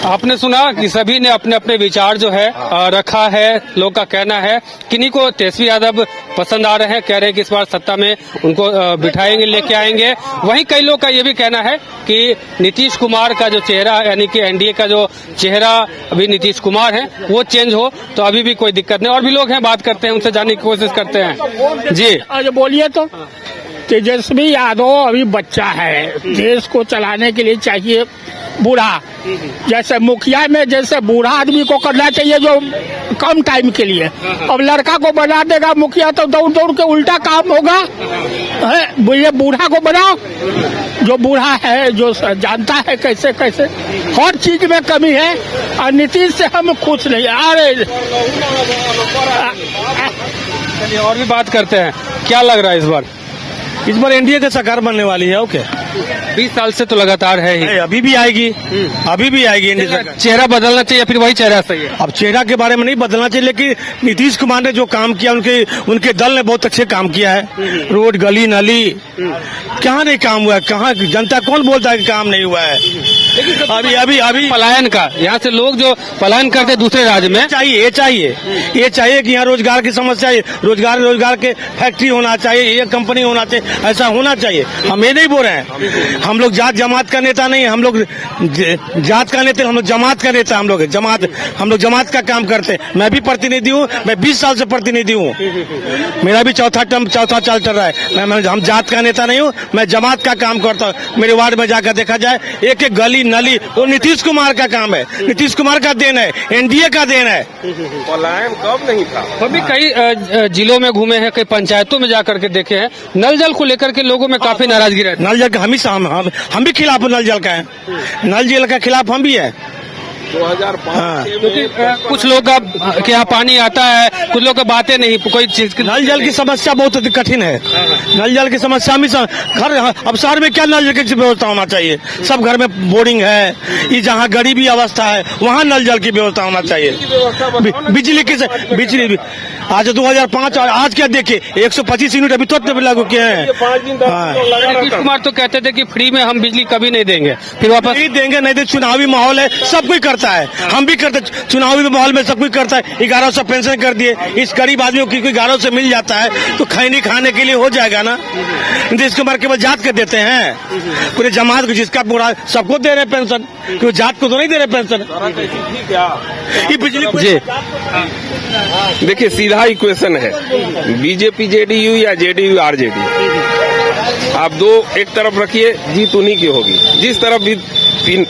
आपने सुना कि सभी ने अपने अपने विचार जो है रखा है। लोग का कहना है किन्हीं को तेजस्वी यादव पसंद आ रहे हैं, कह रहे हैं कि इस बार सत्ता में उनको बिठाएंगे, लेके आएंगे। वहीं कई लोग का ये भी कहना है कि नीतीश कुमार का जो चेहरा, यानी कि एनडीए का जो चेहरा अभी नीतीश कुमार है, वो चेंज हो तो अभी भी कोई दिक्कत नहीं। और भी लोग हैं, बात करते हैं, उनसे जानने की कोशिश करते हैं। जी आज बोलिए तो। तेजस्वी यादव अभी बच्चा है, देश को चलाने के लिए चाहिए बूढ़ा। जैसे मुखिया में जैसे बूढ़ा आदमी को करना चाहिए जो कम टाइम के लिए। अब लड़का को बना देगा मुखिया तो दौड़ दौड़ के उल्टा काम होगा। ये बूढ़ा को बनाओ, जो बूढ़ा है, जो जानता है कैसे कैसे। हर चीज में कमी है और नीतीश से हम खुश नहीं। अरे चलिए और भी बात करते हैं, क्या लग रहा है इस बार एनडीए का सरकार बनने वाली है। ओके, 20 साल से तो लगातार है ही। अभी भी आएगी एनडीए सरकार। चेहरा बदलना चाहिए, फिर वही चेहरा सही है। अब चेहरा के बारे में नहीं बदलना चाहिए, लेकिन नीतीश कुमार ने जो काम किया, उनके दल ने बहुत अच्छे काम किया है। रोड, गली नाली, कहाँ नहीं काम हुआ है? कहाँ जनता कौन बोलता है कि काम नहीं हुआ है? अभी पलायन का, यहाँ से लोग जो पलायन करते दूसरे राज्य में, ये चाहिए कि यहाँ रोजगार की समस्या है। रोजगार के फैक्ट्री होना चाहिए, ये कंपनी होना चाहिए, ऐसा होना चाहिए। हम ये नहीं बोल रहे हैं, हम लोग जात जमात का नेता नहीं, हम लोग जात का नेता, हम लोग जमात का नेता। हम लोग जमात का काम करते हैं। मैं भी प्रतिनिधि हूँ, मैं 20 साल से प्रतिनिधि हूँ। मेरा भी चौथा साल चल रहा है। हम जात का नेता नहीं हूँ, मैं जमात का काम करता हूँ। मेरे वार्ड में जाकर देखा जाए, एक एक गली नली वो नीतीश कुमार का काम है, नीतीश कुमार का देन है, एनडीए का देन है। पलायन कब नहीं था। अभी कई जिलों में घूमे हैं, कई पंचायतों में जाकर के देखे हैं, नल जल को लेकर के लोगों में काफी नाराजगी रहती है। नल जल का हम भी खिलाफ नल जल का है। नल जल का खिलाफ हम भी है। 2005 क्योंकि कुछ लोग के यहाँ पानी आता है, कुछ लोग का बातें नहीं, कोई चीज की। नल जल की समस्या बहुत कठिन है। नल जल की समस्या में घर, अब शहर में क्या नल जल की व्यवस्था होना चाहिए? सब घर में बोरिंग है। ये जहाँ गरीबी अवस्था है वहाँ नल जल की व्यवस्था होना चाहिए। बिजली आज 2005 और आज क्या देखिए, 125 यूनिट अभी तो लागू किए हैं। नीतीश कुमार तो कहते थे कि फ्री में हम बिजली कभी नहीं देंगे, फिर वापस नहीं देंगे। नहीं दे, चुनावी माहौल है, सब कोई करता है, हम भी करते। चुनावी माहौल में सब कुछ करता है। 1100 पेंशन कर दिए, इस गरीब आदमियों की 1100 मिल जाता है तो खैनी खाने के लिए हो जाएगा ना। नीतीश कुमार केवल जात के देते हैं, पूरे जमात को, जिसका पूरा सबको दे रहे पेंशन, क्यों जात को तो नहीं दे रहे पेंशन। ये बिजली देखिए, सीधा इक्वेशन है, बीजेपी जेडीयू या जेडीयू आरजेडी। आप दो एक तरफ रखिए, जीत उन्हीं की होगी। जिस तरफ भी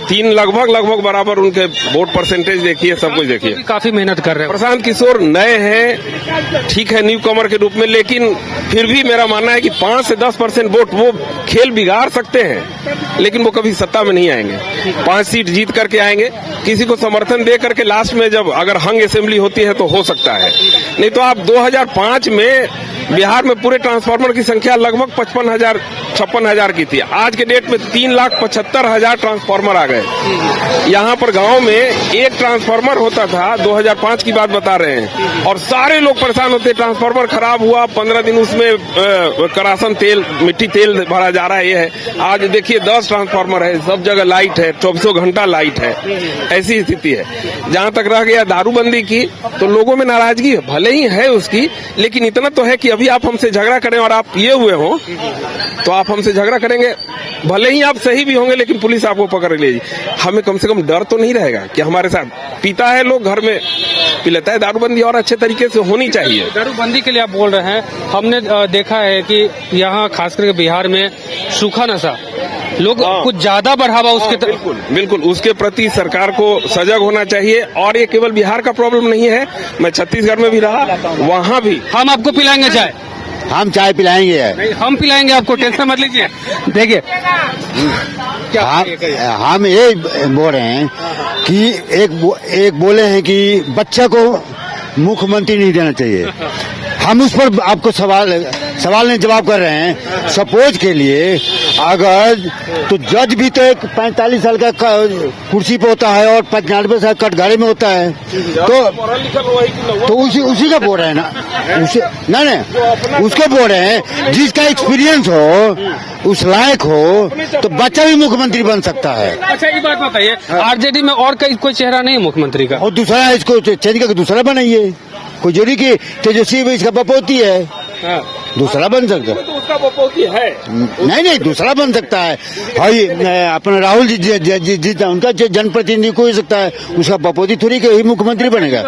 तीन लगभग बराबर उनके वोट परसेंटेज देखिए, सब कुछ देखिए। काफी मेहनत कर रहे हैं। प्रशांत किशोर नए हैं, ठीक है, न्यू कमर के रूप में, लेकिन फिर भी मेरा मानना है कि 5 से 10% वोट वो खेल बिगाड़ सकते हैं, लेकिन वो कभी सत्ता में नहीं आएंगे। 5 सीट जीत करके आएंगे, किसी को समर्थन दे करके लास्ट में जब अगर हंग असेंबली होती है तो हो सकता है। नहीं तो आप 2005 में बिहार में पूरे ट्रांसफार्मर की संख्या लगभग 56,000 की थी। आज के डेट में 3,75,000 ट्रांसफार्मर आ गए। यहाँ पर गांव में एक ट्रांसफार्मर होता था, 2005 की बात बता रहे हैं, और सारे लोग परेशान होते। ट्रांसफार्मर खराब हुआ, 15 दिन उसमें करासन तेल, मिट्टी तेल भरा जा रहा है। ये है, आज देखिए 10 ट्रांसफार्मर है, सब जगह लाइट है, 24 घंटा लाइट है। ऐसी स्थिति है। जहाँ तक रह गया दारूबंदी की, तो लोगों में नाराजगी भले ही है उसकी, लेकिन इतना तो है कि अभी आप हमसे झगड़ा करें और आप ये हुए हो तो आप हमसे झगड़ा करेंगे, भले ही आप सही भी होंगे, लेकिन पुलिस आपको पकड़ लेगी। हमें कम से कम डर तो नहीं रहेगा कि हमारे साथ पीता है, लोग घर में पी लेता है। दारूबंदी और अच्छे तरीके से होनी चाहिए। दारूबंदी के लिए आप बोल रहे हैं, हमने देखा है कि यहाँ खास करके बिहार में सूखा नशा लोग कुछ ज्यादा बढ़ावा उसके बिल्कुल उसके प्रति सरकार को सजग होना चाहिए। और ये केवल बिहार का प्रॉब्लम नहीं है, मैं छत्तीसगढ़ में भी रहा, वहाँ भी। हम आपको पिलाएंगे चाय, हम चाय पिलाएंगे, नहीं हम पिलाएंगे आपको, टेंशन मत लीजिए। देखिए हम ये बोल रहे हैं कि एक बोले हैं कि बच्चे को मुख्यमंत्री नहीं देना चाहिए। हम उस पर आपको सवाल सवाल नहीं जवाब कर रहे हैं। सपोज के लिए अगर तो जज भी तो एक 45 साल का कुर्सी पे होता है और 95 साल कटघरे में होता है, तो उसी का बोल रहे हैं ना, उसे नहीं उसको बोल रहे हैं जिसका एक्सपीरियंस हो, उस लायक हो, तो बच्चा भी मुख्यमंत्री बन सकता है। अच्छा ये बात बताइए, आरजेडी में और कोई चेहरा नहीं है मुख्यमंत्री का? और दूसरा इसको चेंज करके दूसरा बनाइए, कोई जरूरी की तेजस्वी इसका बपोती है, दूसरा बन सकता है। तो उसका बपोती है। नहीं दूसरा बन सकता है। भाई अपना राहुल जी उनका जनप्रतिनिधि को हो सकता है, उसका बपोती थोड़ी कि वही मुख्यमंत्री बनेगा।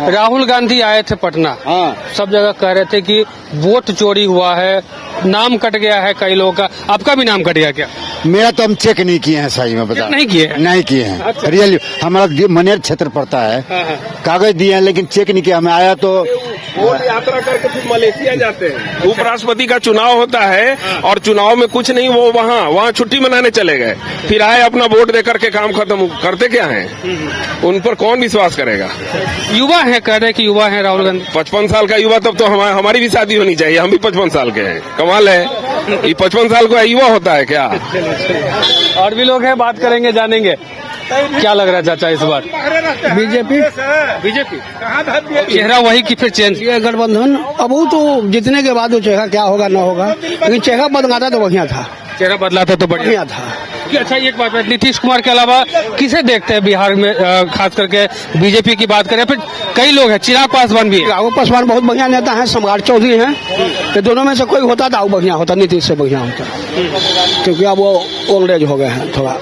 राहुल गांधी आए थे पटना, हाँ, सब जगह कह रहे थे कि वोट चोरी हुआ है, नाम कट गया है कई लोगों का। आपका भी नाम कट गया क्या? मेरा तो हम चेक नहीं किए हैं, सही में बता नहीं किए हैं? नहीं किए हैं। अच्छा। रियली हमारा मनेर क्षेत्र पड़ता है, कागज दिए हैं लेकिन चेक नहीं किया। हमें आया तो वोट यात्रा करके फिर मलेशिया जाते हैं। उपराष्ट्रपति का चुनाव होता है और चुनाव में कुछ नहीं, वो वहाँ छुट्टी मनाने चले गए, फिर आए अपना वोट दे करके काम खत्म। करते क्या हैं? उन पर कौन विश्वास करेगा? युवा है, कह रहे कि युवा है राहुल गांधी। 55 साल का युवा, तब तो हमारी भी शादी होनी चाहिए। हम भी 55 साल के हैं। कमाल है, ये 55 साल का युवा होता है क्या? और भी लोग हैं, बात करेंगे, जानेंगे क्या लग रहा है चाचा इस बार? बीजेपी चेहरा वही कि फिर चेंज? ये गठबंधन अब वो तो जीतने के बाद वो चेहरा क्या होगा न होगा, लेकिन चेहरा बदलाता तो बढ़िया था, चेहरा बदला था तो बढ़िया था। अच्छा एक बात है, नीतीश कुमार के अलावा किसे देखते हैं बिहार में, खास करके बीजेपी की बात करें? फिर कई लोग हैं, चिराग पासवान भी है। चिराग पासवान बहुत बढ़िया नेता है, सम्राट चौधरी हैं, ये दोनों में से कोई होता तो बढ़िया होता, नीतीश से बढ़िया होता, क्योंकि अब वो ओल्ड एज हो गए हैं थोड़ा।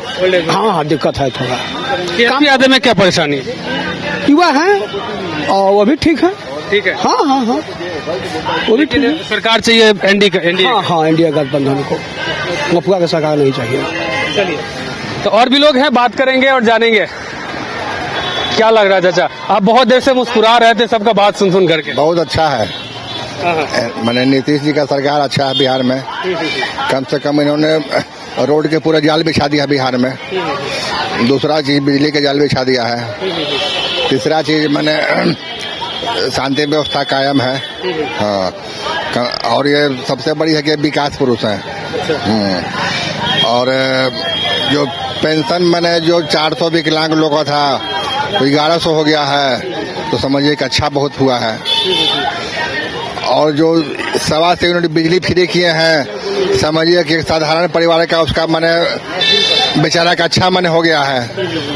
हाँ दिक्कत है थोड़ा। काम यादव में क्या परेशानी है? युवा है और वो भी ठीक है। ठीक है, हाँ वो भी ठीक है। सरकार चाहिए एनडीए। हाँ इंडिया गठबंधन को, मफुआ का सरकार नहीं चाहिए। चलिए, तो और भी लोग हैं, बात करेंगे और जानेंगे क्या लग रहा है चाचा। आप बहुत देर से मुस्कुरा रहे थे सबका बात सुन करके। बहुत अच्छा है, मैंने नीतीश जी का सरकार अच्छा है बिहार में। कम से कम इन्होंने रोड के पूरे जाल बिछा दिया बिहार में। दूसरा चीज बिजली के जाल बिछा दिया है। तीसरा चीज मैंने शांति व्यवस्था कायम है। हाँ, और ये सबसे बड़ी है कि विकास पुरुष है। और जो पेंशन मैंने जो 400 विकलांग लोगों का था तो 1100 हो गया है, तो समझिए कि अच्छा बहुत हुआ है। और जो 1.25 यूनिट बिजली फ्री किए हैं, समझिए कि साधारण परिवार का उसका मैंने बेचारा का अच्छा मैंने हो गया है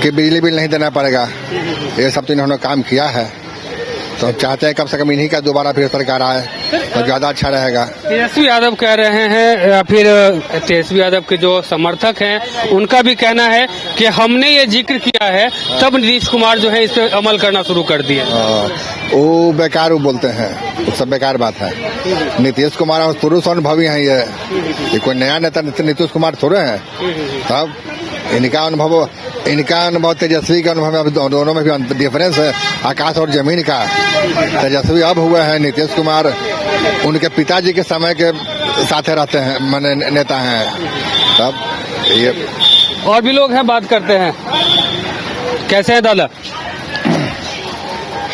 कि बिजली बिल नहीं देना पड़ेगा। ये सब तो इन्होंने काम किया है, तो चाहते हैं कम से कम इन्हीं का दोबारा फिर सरकार आए तो ज्यादा अच्छा रहेगा। तेजस्वी यादव कह रहे हैं, या फिर तेजस्वी यादव के जो समर्थक हैं उनका भी कहना है कि हमने ये जिक्र किया है तब नीतीश कुमार जो है इस पे अमल करना शुरू कर दिया। वो बेकार वो बोलते हैं, वो सब बेकार बात है। नीतीश कुमार पुरुष अनुभवी हैं, ये कोई नया नेता नीतीश कुमार थोड़े हैं। तब इनका अनुभव तेजस्वी के अनुभव में दोनों में भी डिफरेंस है, आकाश और जमीन का। तेजस्वी अब हुए हैं, नीतीश कुमार उनके पिताजी के समय के साथ रहते हैं, माने नेता हैं। तब ये और भी लोग हैं, बात करते हैं। कैसे है दादा?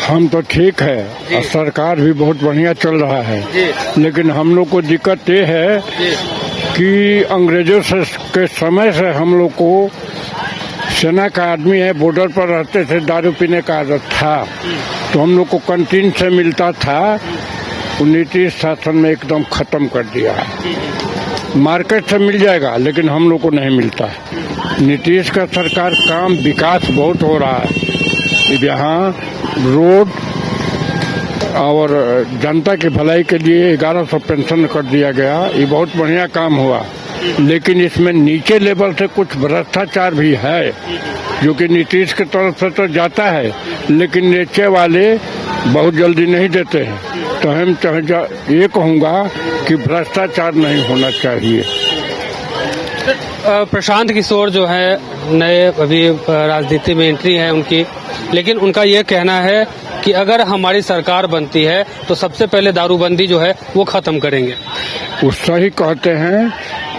हम तो ठीक है और सरकार भी बहुत बढ़िया चल रहा है, लेकिन हम लोग को दिक्कत ये है कि अंग्रेजों के समय से हम लोग को सेना का आदमी है, बॉर्डर पर रहते थे, दारू पीने का आदत था, तो हम लोग को कैंटीन से मिलता था। नीतीश शासन में एकदम खत्म कर दिया है। मार्केट से मिल जाएगा लेकिन हम लोग को नहीं मिलता है। नीतीश का सरकार काम विकास बहुत हो रहा है। यहाँ रोड और जनता की भलाई के लिए 1100 पेंशन कर दिया गया, ये बहुत बढ़िया काम हुआ। लेकिन इसमें नीचे लेवल से कुछ भ्रष्टाचार भी है, जो कि नीतीश की तरफ से तो जाता है, लेकिन नीचे वाले बहुत जल्दी नहीं देते हैं। तो हम ये कहूँगा कि भ्रष्टाचार नहीं होना चाहिए। प्रशांत किशोर जो है नए अभी राजनीति में एंट्री है उनकी, लेकिन उनका ये कहना है कि अगर हमारी सरकार बनती है तो सबसे पहले दारूबंदी जो है वो खत्म करेंगे। वो सही कहते हैं,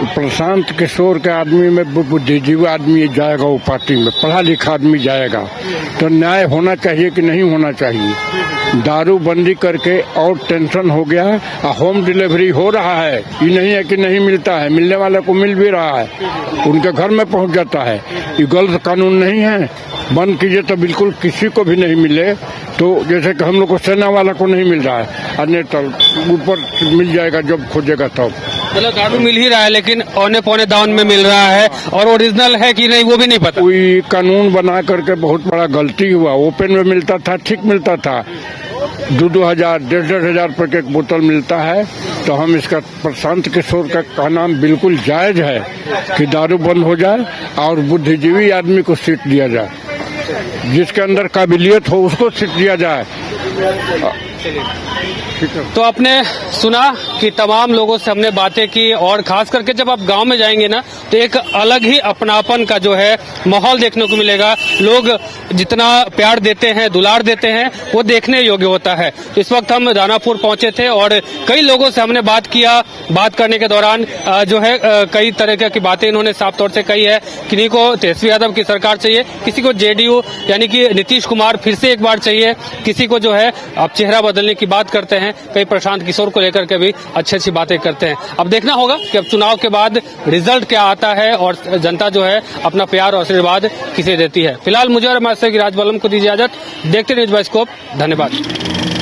प्रशांत किशोर के आदमी में बुद्धिजीवी आदमी जाएगा वो पार्टी में, पढ़ा लिखा आदमी जाएगा। तो न्याय होना चाहिए कि नहीं होना चाहिए? दारू बंदी करके और टेंशन हो गया। होम डिलीवरी हो रहा है, ये नहीं है कि नहीं मिलता है, मिलने वाले को मिल भी रहा है, उनके घर में पहुंच जाता है। ये गलत कानून नहीं है। बंद कीजिए तो बिल्कुल किसी को भी नहीं मिले। तो जैसे कि हम लोग को सेना वाला को नहीं मिल रहा है, अन्य ऊपर मिल जाएगा जब खोजेगा तब। मतलब दारू मिल ही रहा है लेकिन औने पौने दाम में मिल रहा है, और ओरिजिनल है कि नहीं वो भी नहीं पता। कोई कानून बना करके बहुत बड़ा गलती हुआ। ओपन में मिलता था, ठीक मिलता था, 2-2 हजार 1.5 हजार रुपए की एक बोतल मिलता है। तो हम इसका प्रशांत किशोर का कहना बिल्कुल जायज है कि दारू बंद हो जाए और बुद्धिजीवी आदमी को सीट दिया जाए, जिसके अंदर काबिलियत हो उसको सीट दिया जाए। तो आपने सुना कि तमाम लोगों से हमने बातें की, और खास करके जब आप गांव में जाएंगे ना तो एक अलग ही अपनापन का जो है माहौल देखने को मिलेगा। लोग जितना प्यार देते हैं, दुलार देते हैं, वो देखने योग्य होता है। इस वक्त हम दानापुर पहुंचे थे और कई लोगों से हमने बात किया। बात करने के दौरान जो है कई तरह की बातें इन्होंने साफ तौर से कही है। किन्हीं को तेजस्वी यादव की सरकार चाहिए, किसी को जेडीयू यानी कि नीतीश कुमार फिर से एक बार चाहिए, किसी को जो है अब चेहरा बदलने की बात करते हैं, कई प्रशांत किशोर को लेकर के भी अच्छी बातें करते हैं। अब देखना होगा कि अब चुनाव के बाद रिजल्ट क्या आता है और जनता जो है अपना प्यार और आशीर्वाद किसे देती है। फिलहाल मुझे और राजबलम को दीजिए इजाजत। देखते न्यूज़ बाइस्कोप। धन्यवाद।